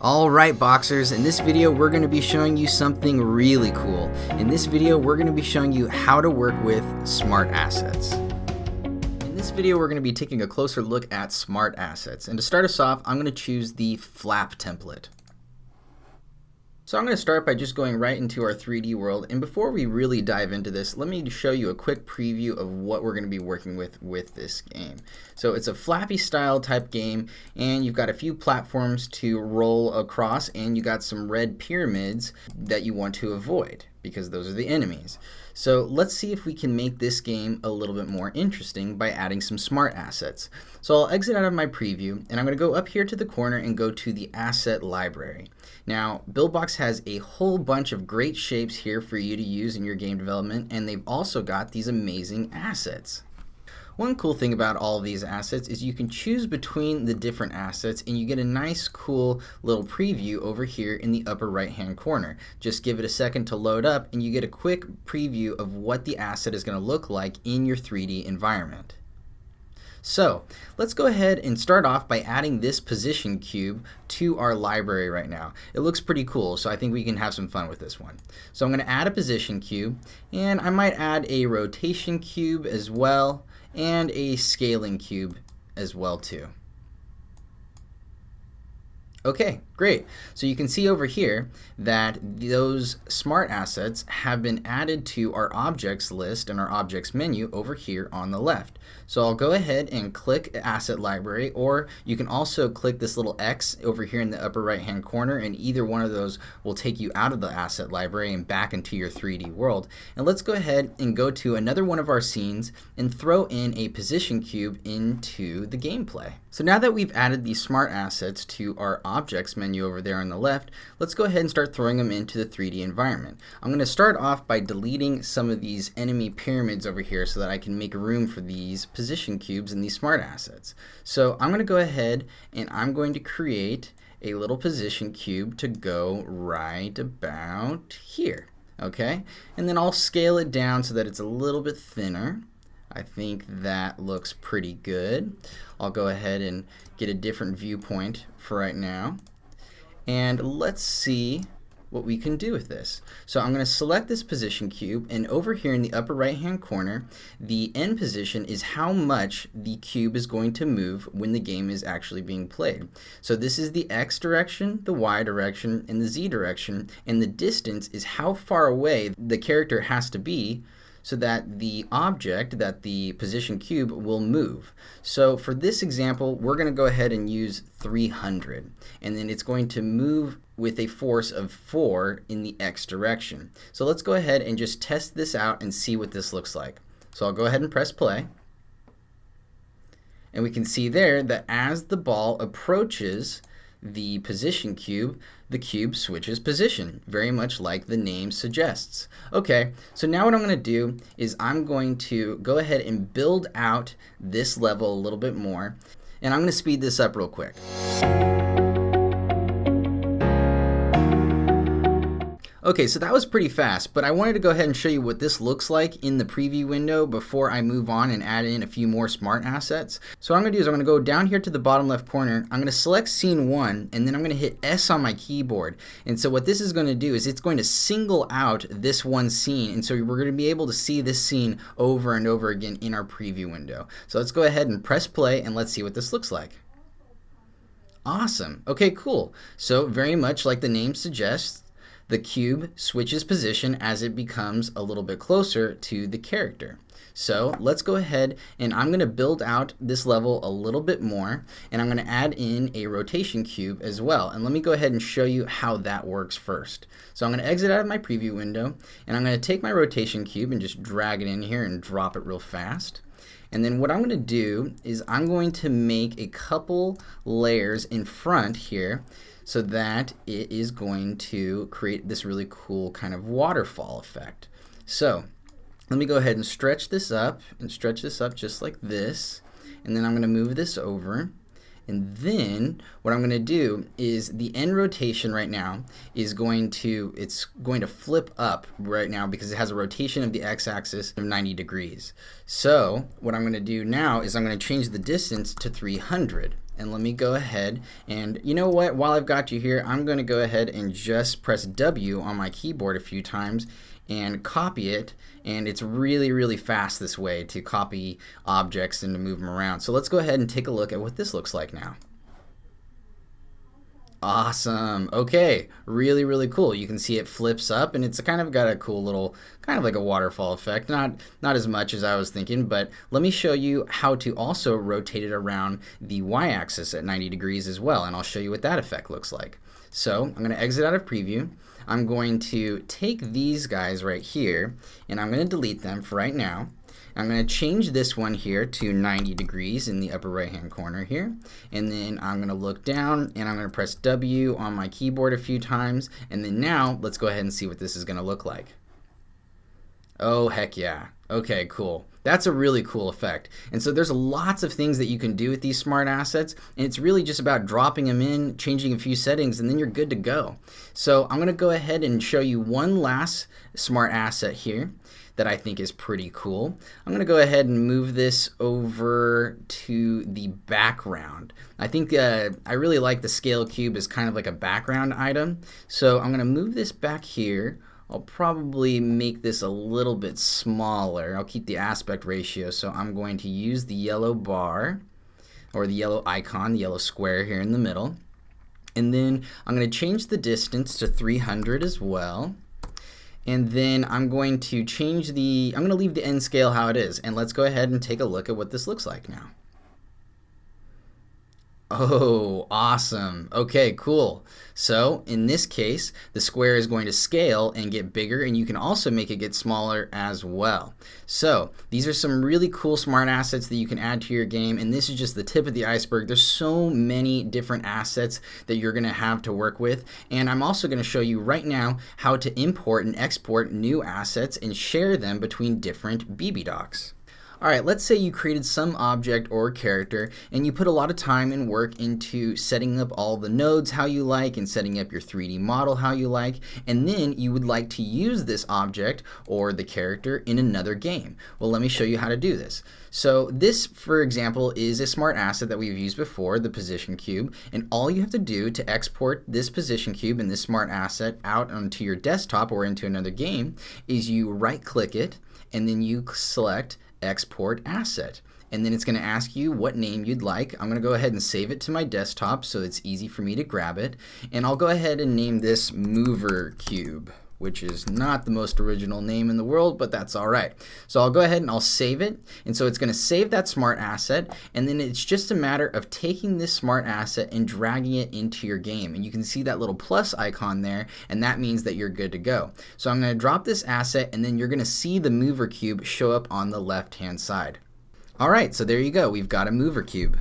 Alright Boxers, in this video we're going to be showing you something really cool. In this video we're going to be showing you how to work with smart assets. In this video we're going to be taking a closer look at smart assets, and to start us off I'm going to choose the flap template. So I'm going to start by just going right into our 3D world, and before we really dive into this, let me show you a quick preview of what we're going to be working with this game. So it's a flappy style type game, and you've got a few platforms to roll across, and you got some red pyramids that you want to avoid because those are the enemies. So let's see if we can make this game a little bit more interesting by adding some smart assets. So I'll exit out of my preview, and I'm going to go up here to the corner and go to the asset library. Now, Buildbox has a whole bunch of great shapes here for you to use in your game development, and they've also got these amazing assets. One cool thing about all of these assets is you can choose between the different assets, and you get a nice cool little preview over here in the upper right hand corner. Just give it a second to load up and you get a quick preview of what the asset is going to look like in your 3D environment. So let's go ahead and start off by adding this position cube to our library right now. It looks pretty cool, so I think we can have some fun with this one. So I'm going to add a position cube, and I might add a rotation cube as well, and a scaling cube as well too. Okay, great. So you can see over here that those smart assets have been added to our objects list and our objects menu over here on the left. So I'll go ahead and click Asset Library, or you can also click this little X over here in the upper right hand corner, and either one of those will take you out of the Asset Library and back into your 3D world. And let's go ahead and go to another one of our scenes and throw in a position cube into the gameplay. So now that we've added these smart assets to our objects menu over there on the left, let's go ahead and start throwing them into the 3D environment. I'm going to start off by deleting some of these enemy pyramids over here so that I can make room for these position cubes and these smart assets. So I'm going to go ahead and I'm going to create a little position cube to go right about here. Okay, and then I'll scale it down so that it's a little bit thinner. I think that looks pretty good. I'll go ahead and get a different viewpoint for right now. And let's see what we can do with this. So I'm going to select this position cube, and over here in the upper right hand corner, the end position is how much the cube is going to move when the game is actually being played. So this is the X direction, the Y direction, and the Z direction, and the distance is how far away the character has to be so that the object, that the position cube, will move. So for this example, we're going to go ahead and use 300, and then it's going to move with a force of 4 in the X direction. So let's go ahead and just test this out and see what this looks like. So I'll go ahead and press play, and we can see there that as the ball approaches the position cube, the cube switches position, very much like the name suggests. Okay, so now what I'm going to do is I'm going to go ahead and build out this level a little bit more, and I'm going to speed this up real quick. Okay, so that was pretty fast, but I wanted to go ahead and show you what this looks like in the preview window before I move on and add in a few more smart assets. So what I'm going to do is I'm going to go down here to the bottom left corner, I'm going to select scene 1, and then I'm going to hit S on my keyboard. And so what this is going to do is it's going to single out this one scene, and so we're going to be able to see this scene over and over again in our preview window. So let's go ahead and press play and let's see what this looks like. Awesome. Okay, cool. So very much like the name suggests, the cube switches position as it becomes a little bit closer to the character. So let's go ahead and I'm going to build out this level a little bit more, and I'm going to add in a rotation cube as well. And let me go ahead and show you how that works first. So I'm going to exit out of my preview window, and I'm going to take my rotation cube and just drag it in here and drop it real fast. And then what I'm going to do is I'm going to make a couple layers in front here so that it is going to create this really cool kind of waterfall effect. So let me go ahead and stretch this up just like this, and then I'm going to move this over. And then what I'm going to do is the end rotation right now is going to flip up right now because it has a rotation of the x-axis of 90 degrees. So what I'm going to do now is I'm going to change the distance to 300. and let me go ahead and, you know what, while I've got you here, I'm going to go ahead and just press W on my keyboard a few times and copy it, and it's really fast this way to copy objects and to move them around. So let's go ahead and take a look at what this looks like now. Awesome. Okay, really cool. You can see it flips up, and it's kind of got a cool little, kind of like a waterfall effect. Not as much as I was thinking, but let me show you how to also rotate it around the y-axis at 90 degrees as well, and I'll show you what that effect looks like. So I'm going to exit out of preview. I'm going to take these guys right here, and I'm going to delete them for right now. I'm going to change this one here to 90 degrees in the upper right hand corner here, and then I'm going to look down and I'm going to press W on my keyboard a few times, and then now let's go ahead and see what this is going to look like. Oh heck yeah. Okay, cool. That's a really cool effect. And so there's lots of things that you can do with these smart assets, and it's really just about dropping them in, changing a few settings, and then you're good to go. So I'm going to go ahead and show you one last smart asset here that I think is pretty cool. I'm going to go ahead and move this over to the background. I think I really like the scale cube as kind of like a background item. So I'm going to move this back here. I'll probably make this a little bit smaller. I'll keep the aspect ratio, so I'm going to use the yellow bar, or the yellow icon, the yellow square here in the middle. And then I'm going to change the distance to 300 as well. And then I'm going to change I'm going to leave the end scale how it is. And let's go ahead and take a look at what this looks like now. Oh, awesome. Okay, cool. So in this case, the square is going to scale and get bigger, and you can also make it get smaller as well. So these are some really cool smart assets that you can add to your game, and this is just the tip of the iceberg. There's so many different assets that you're going to have to work with, and I'm also going to show you right now how to import and export new assets and share them between different BB docs. Alright, let's say you created some object or character and you put a lot of time and work into setting up all the nodes how you like and setting up your 3D model how you like, and then you would like to use this object or the character in another game. Well, let me show you how to do this. So this, for example, is a smart asset that we've used before, the position cube, and all you have to do to export this position cube and this smart asset out onto your desktop or into another game is you right click it and then you select export asset, and then it's going to ask you what name you'd like. I'm going to go ahead and save it to my desktop so it's easy for me to grab it, and I'll go ahead and name this mover cube, which is not the most original name in the world, but that's all right. So I'll go ahead and I'll save it, and so it's going to save that smart asset, and then it's just a matter of taking this smart asset and dragging it into your game, and you can see that little plus icon there, and that means that you're good to go. So I'm going to drop this asset, and then you're going to see the mover cube show up on the left hand side. All right, so there you go, we've got a mover cube.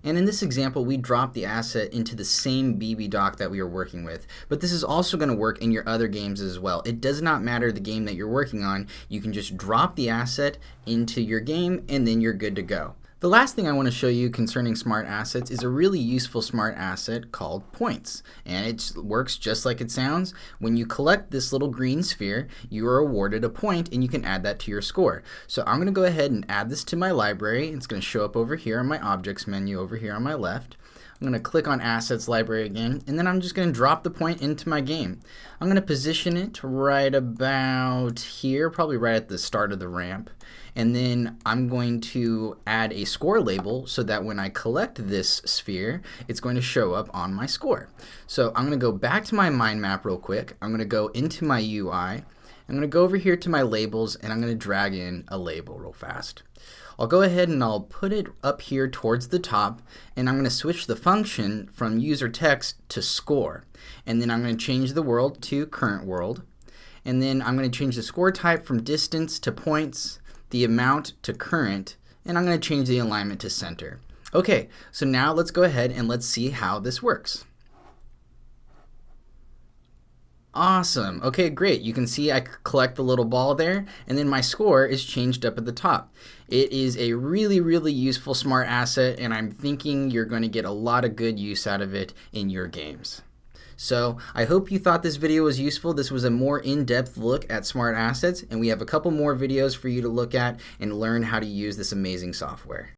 And in this example, we dropped the asset into the same BB doc that we were working with. But this is also going to work in your other games as well. It does not matter the game that you're working on. You can just drop the asset into your game, and then you're good to go. The last thing I want to show you concerning smart assets is a really useful smart asset called points. And it works just like it sounds. When you collect this little green sphere, you are awarded a point, and you can add that to your score. So I'm going to go ahead and add this to my library. It's going to show up over here on my objects menu over here on my left. I'm going to click on Assets Library again, and then I'm just going to drop the point into my game. I'm going to position it right about here, probably right at the start of the ramp. And then I'm going to add a score label so that when I collect this sphere, it's going to show up on my score. So I'm going to go back to my mind map real quick. I'm going to go into my UI. I'm going to go over here to my labels, and I'm going to drag in a label real fast. I'll go ahead and I'll put it up here towards the top, and I'm going to switch the function from user text to score. And then I'm going to change the world to current world. And then I'm going to change the score type from distance to points, the amount to current, and I'm going to change the alignment to center. Okay, so now let's go ahead and let's see how this works. Awesome. Okay, great. You can see I collect the little ball there, and then my score is changed up at the top. It is a really useful smart asset, and I'm thinking you're going to get a lot of good use out of it in your games. So I hope you thought this video was useful. This was a more in-depth look at smart assets, and we have a couple more videos for you to look at and learn how to use this amazing software.